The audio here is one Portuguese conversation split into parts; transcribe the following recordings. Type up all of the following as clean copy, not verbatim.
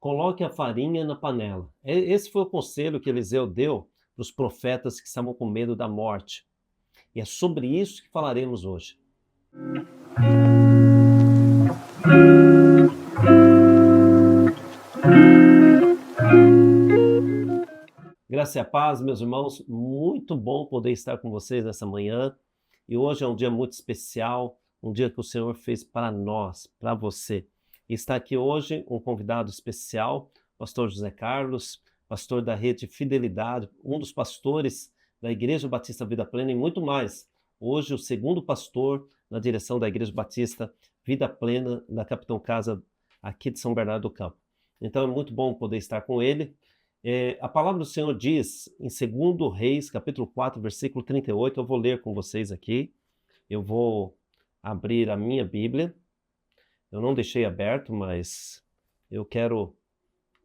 coloque a farinha na panela. Esse foi o conselho que Eliseu deu para os profetas que estavam com medo da morte. E é sobre isso que falaremos hoje. Graça e a paz, meus irmãos, muito bom poder estar com vocês nessa manhã. E hoje é um dia muito especial, um dia que o Senhor fez para nós, para você. E está aqui hoje um convidado especial, pastor José Carlos, pastor da Rede Fidelidade, um dos pastores da Igreja Batista Vida Plena e muito mais. Hoje o segundo pastor na direção da Igreja Batista Vida Plena, da Capitão Casa, aqui de São Bernardo do Campo. Então é muito bom poder estar com ele. A palavra do Senhor diz em 2 Reis, capítulo 4, versículo 38, eu vou ler com vocês aqui, eu vou abrir a minha Bíblia, eu não deixei aberto, mas eu quero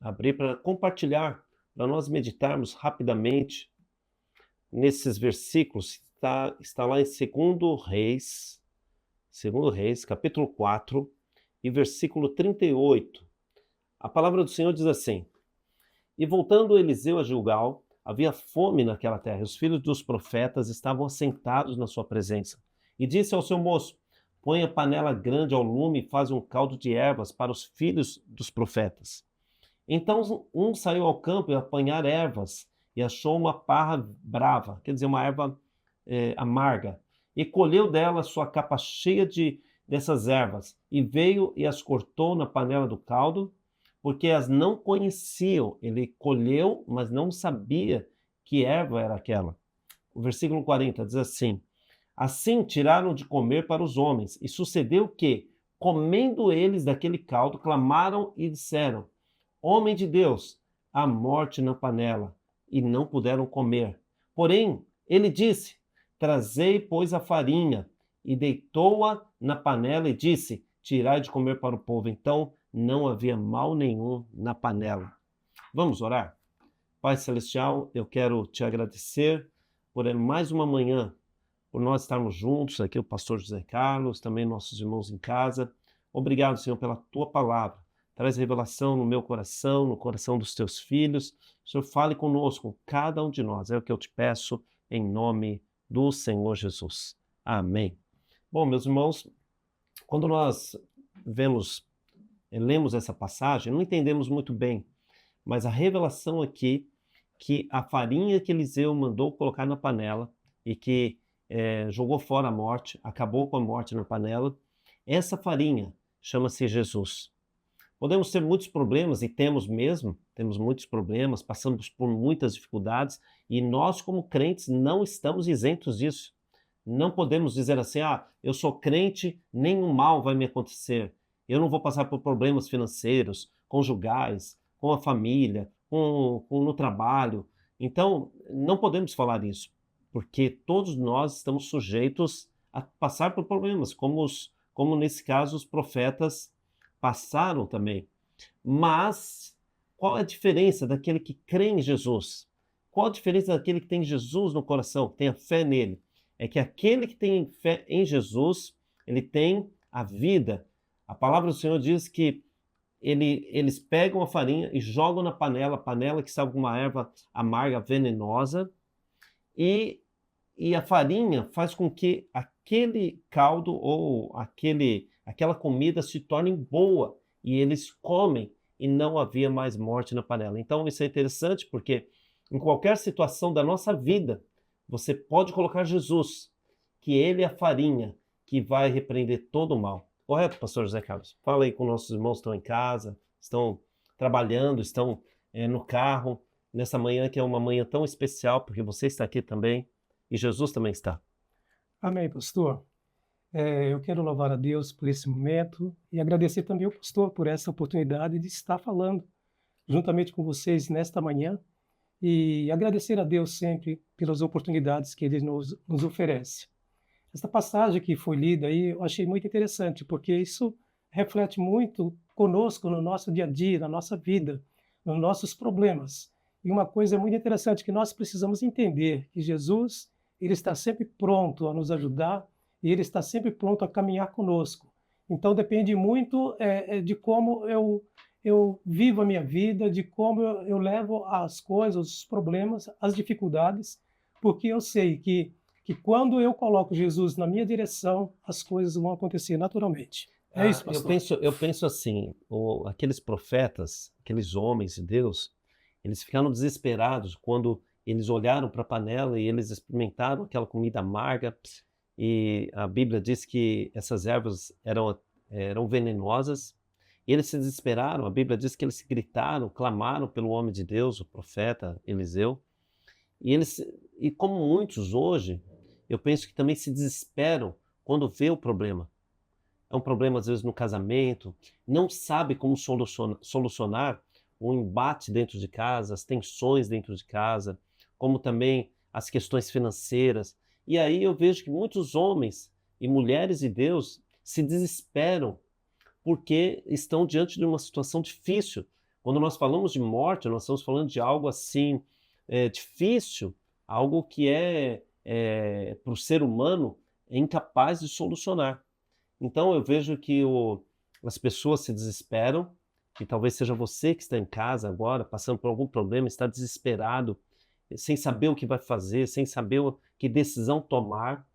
abrir para compartilhar, para nós meditarmos rapidamente nesses versículos, está lá em 2 Reis, capítulo 4, e versículo 38. A palavra do Senhor diz assim: E voltando Eliseu a Gilgal, havia fome naquela terra, e os filhos dos profetas estavam assentados na sua presença. E disse ao seu moço: Põe a panela grande ao lume e faz um caldo de ervas para os filhos dos profetas. Então um saiu ao campo e apanhar ervas, e achou uma parra brava, quer dizer, uma erva amarga, e colheu dela sua capa cheia dessas ervas, e veio e as cortou na panela do caldo, porque as não conheciam. Ele colheu, mas não sabia que erva era aquela. O versículo 40 diz assim: Assim tiraram de comer para os homens, e sucedeu que, comendo eles daquele caldo, clamaram e disseram: Homem de Deus, há morte na panela, e não puderam comer. Porém, ele disse: Trazei, pois, a farinha, e deitou-a na panela e disse: Tirai de comer para o povo. Então não havia mal nenhum na panela. Vamos orar? Pai Celestial, eu quero te agradecer por mais uma manhã, por nós estarmos juntos, aqui o pastor José Carlos, também nossos irmãos em casa. Obrigado, Senhor, pela tua palavra. Traz revelação no meu coração, no coração dos teus filhos. Senhor, fale conosco, com cada um de nós. É o que eu te peço, em nome do Senhor Jesus. Amém. Bom, meus irmãos, quando nós lemos essa passagem, não entendemos muito bem, mas a revelação aqui, que a farinha que Eliseu mandou colocar na panela e que jogou fora a morte, acabou com a morte na panela, essa farinha chama-se Jesus. Podemos ter muitos problemas, e temos mesmo, temos muitos problemas, passamos por muitas dificuldades, e nós como crentes não estamos isentos disso. Não podemos dizer assim: eu sou crente, nenhum mal vai me acontecer. Eu não vou passar por problemas financeiros, conjugais, com a família, no trabalho. Então, não podemos falar isso, porque todos nós estamos sujeitos a passar por problemas, como nesse caso os profetas passaram também. Mas qual é a diferença daquele que crê em Jesus? Qual a diferença daquele que tem Jesus no coração, que tem a fé nele? É que aquele que tem fé em Jesus, ele tem a vida. A palavra do Senhor diz que eles pegam a farinha e jogam na panela, a panela que estava com uma erva amarga, venenosa, e a farinha faz com que aquele caldo ou aquela comida se torne boa, e eles comem, e não havia mais morte na panela. Então isso é interessante, porque em qualquer situação da nossa vida, você pode colocar Jesus, que ele é a farinha que vai repreender todo o mal. Correto, pastor José Carlos? Fala aí com nossos irmãos que estão em casa, estão trabalhando, estão no carro, nessa manhã que é uma manhã tão especial, porque você está aqui também, e Jesus também está. Amém, pastor. Eu quero louvar a Deus por esse momento e agradecer também ao pastor por essa oportunidade de estar falando juntamente com vocês nesta manhã, e agradecer a Deus sempre pelas oportunidades que Ele nos oferece. Esta passagem que foi lida aí, eu achei muito interessante, porque isso reflete muito conosco no nosso dia a dia, na nossa vida, nos nossos problemas. E uma coisa muito interessante que nós precisamos entender, que Jesus, ele está sempre pronto a nos ajudar, e ele está sempre pronto a caminhar conosco. Então depende muito de como eu vivo a minha vida, de como eu levo as coisas, os problemas, as dificuldades, porque eu sei que quando eu coloco Jesus na minha direção, as coisas vão acontecer naturalmente. É isso, Eu pastor? penso assim, aqueles profetas, aqueles homens de Deus, eles ficaram desesperados quando eles olharam para a panela e eles experimentaram aquela comida amarga, e a Bíblia diz que essas ervas eram venenosas, e eles se desesperaram, a Bíblia diz que eles gritaram, clamaram pelo homem de Deus, o profeta Eliseu, e eles, e como muitos hoje, eu penso que também se desesperam quando vê o problema. É um problema, às vezes, no casamento, não sabe como solucionar o embate dentro de casa, as tensões dentro de casa, como também as questões financeiras. E aí eu vejo que muitos homens e mulheres de Deus se desesperam porque estão diante de uma situação difícil. Quando nós falamos de morte, nós estamos falando de algo assim difícil, algo que para o ser humano é incapaz de solucionar. Então eu vejo que as pessoas se desesperam, e talvez seja você que está em casa agora, passando por algum problema, está desesperado, sem saber o que vai fazer, sem saber que decisão tomar,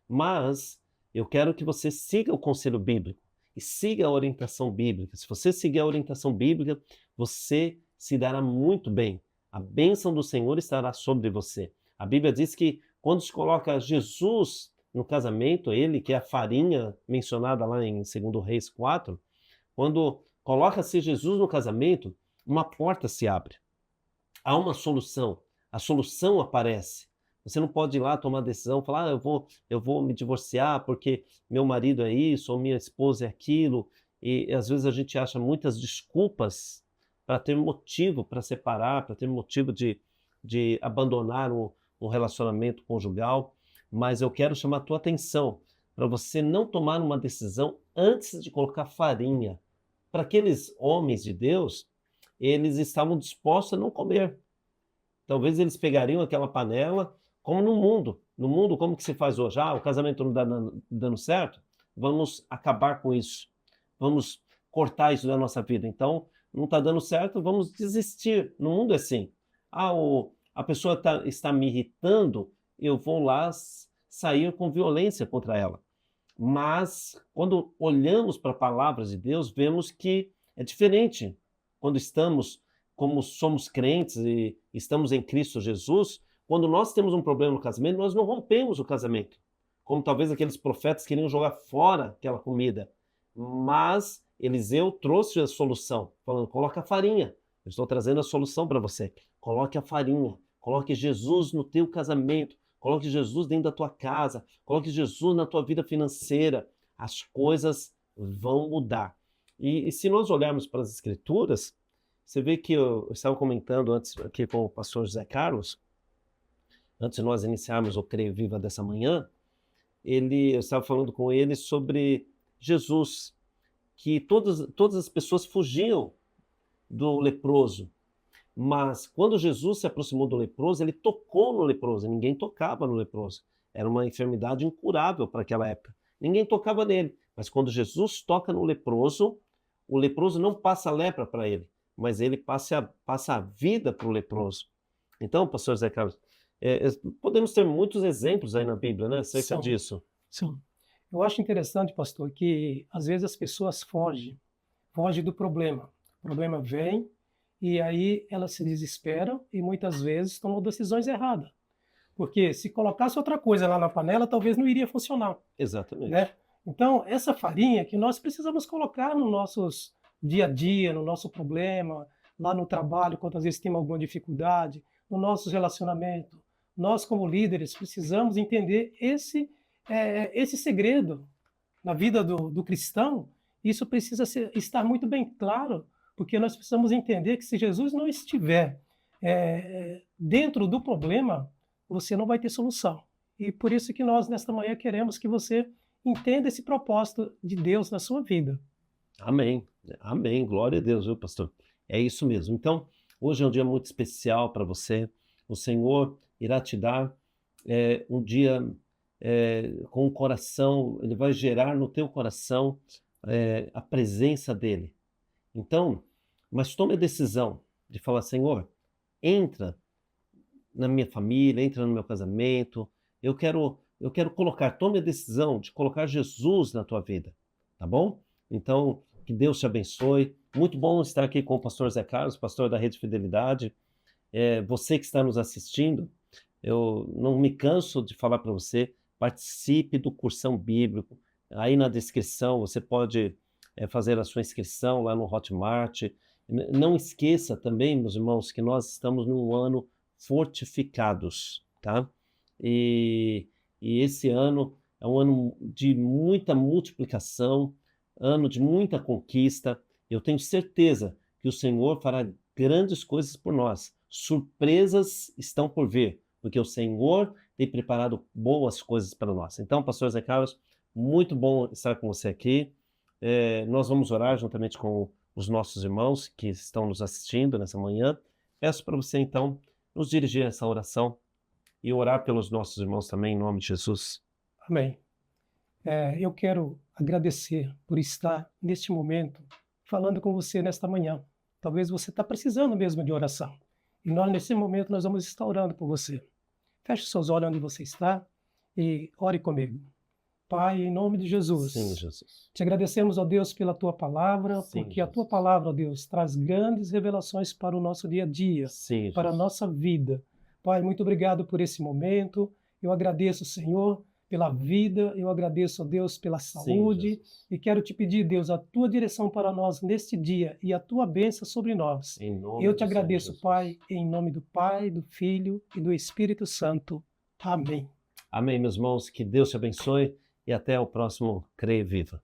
mas eu quero que você siga o conselho bíblico e siga a orientação bíblica. Se você seguir a orientação bíblica, você se dará muito bem. A bênção do Senhor estará sobre você. A Bíblia diz que quando se coloca Jesus no casamento, ele que é a farinha mencionada lá em 2 Reis 4, quando coloca-se Jesus no casamento, uma porta se abre. Há uma solução, a solução aparece. Você não pode ir lá tomar decisão, falar, eu vou me divorciar porque meu marido é isso, ou minha esposa é aquilo, e às vezes a gente acha muitas desculpas para ter motivo para separar, para ter motivo de abandonar um relacionamento conjugal, mas eu quero chamar a tua atenção para você não tomar uma decisão antes de colocar farinha. Para aqueles homens de Deus, eles estavam dispostos a não comer. Talvez eles pegariam aquela panela, como no mundo. No mundo, como que se faz hoje? O casamento não está dando certo? Vamos acabar com isso. Vamos cortar isso da nossa vida. Então, não está dando certo, vamos desistir. No mundo é assim. A pessoa está me irritando, eu vou lá sair com violência contra ela. Mas, quando olhamos para a palavra de Deus, vemos que é diferente. Quando estamos, como somos crentes e estamos em Cristo Jesus, quando nós temos um problema no casamento, nós não rompemos o casamento. Como talvez aqueles profetas queriam jogar fora aquela comida. Mas Eliseu trouxe a solução, falando, coloca a farinha. Eu estou trazendo a solução para você. Coloque a farinha, coloque Jesus no teu casamento, coloque Jesus dentro da tua casa, coloque Jesus na tua vida financeira. As coisas vão mudar. E se nós olharmos para as Escrituras, você vê que eu estava comentando antes aqui com o pastor José Carlos, antes de nós iniciarmos o Creio Viva dessa manhã, eu estava falando com ele sobre Jesus, que todas as pessoas fugiam do leproso, mas quando Jesus se aproximou do leproso, ele tocou no leproso, ninguém tocava no leproso. Era uma enfermidade incurável para aquela época. Ninguém tocava nele, mas quando Jesus toca no leproso, o leproso não passa a lepra para ele, mas ele passa a vida para o leproso. Então, pastor Zé Carlos, podemos ter muitos exemplos aí na Bíblia, né, acerca disso. Sim. Eu acho interessante, pastor, que às vezes as pessoas fogem do problema. O problema vem e aí elas se desesperam e muitas vezes tomam decisões erradas. Porque se colocasse outra coisa lá na panela, talvez não iria funcionar. Exatamente. Né? Então, essa farinha que nós precisamos colocar no nosso dia a dia, no nosso problema, lá no trabalho, quando às vezes temos alguma dificuldade, no nosso relacionamento. Nós, como líderes, precisamos entender esse segredo na vida do cristão. Isso precisa estar muito bem claro, porque nós precisamos entender que se Jesus não estiver dentro do problema, você não vai ter solução. E por isso que nós, nesta manhã, queremos que você entenda esse propósito de Deus na sua vida. Amém. Amém. Glória a Deus, viu, pastor? É isso mesmo. Então, hoje é um dia muito especial para você. O Senhor irá te dar um dia com o coração, Ele vai gerar no teu coração a presença dEle. Então, mas tome a decisão de falar, Senhor, entra na minha família, entra no meu casamento, eu quero colocar, tome a decisão de colocar Jesus na tua vida, tá bom? Então, que Deus te abençoe. Muito bom estar aqui com o pastor Zé Carlos, pastor da Rede Fidelidade. Você que está nos assistindo, eu não me canso de falar para você, participe do cursão bíblico. Aí na descrição você pode fazer a sua inscrição lá no Hotmart. Não esqueça também, meus irmãos, que nós estamos num ano fortificados, tá? E esse ano é um ano de muita multiplicação, ano de muita conquista. Eu tenho certeza que o Senhor fará grandes coisas por nós. Surpresas estão por vir, porque o Senhor tem preparado boas coisas para nós. Então, pastor Zé Carlos, muito bom estar com você aqui. Nós vamos orar juntamente com os nossos irmãos que estão nos assistindo nessa manhã. Peço para você, então, nos dirigir a essa oração e orar pelos nossos irmãos também, em nome de Jesus. Amém. Eu quero agradecer por estar neste momento falando com você nesta manhã. Talvez você está precisando mesmo de oração. E nós, nesse momento, nós vamos estar orando por você. Feche seus olhos onde você está e ore comigo. Pai, em nome de Jesus, Sim, Jesus. Te agradecemos, ó Deus, pela Tua palavra, Sim, porque a Jesus. Tua palavra, ó Deus, traz grandes revelações para o nosso dia a dia, Sim, para a Jesus. nossa vida. Pai, muito obrigado por esse momento. Eu agradeço, Senhor, pela vida, eu agradeço, ó Deus, pela saúde, Jesus. e quero te pedir, Deus, a Tua direção para nós neste dia e a Tua bênção sobre nós. Em nome Eu do te Senhor agradeço, Jesus. Pai, em nome do Pai, do Filho e do Espírito Santo. Amém. Amém, meus irmãos. Que Deus te abençoe e até o próximo Creia e Viva.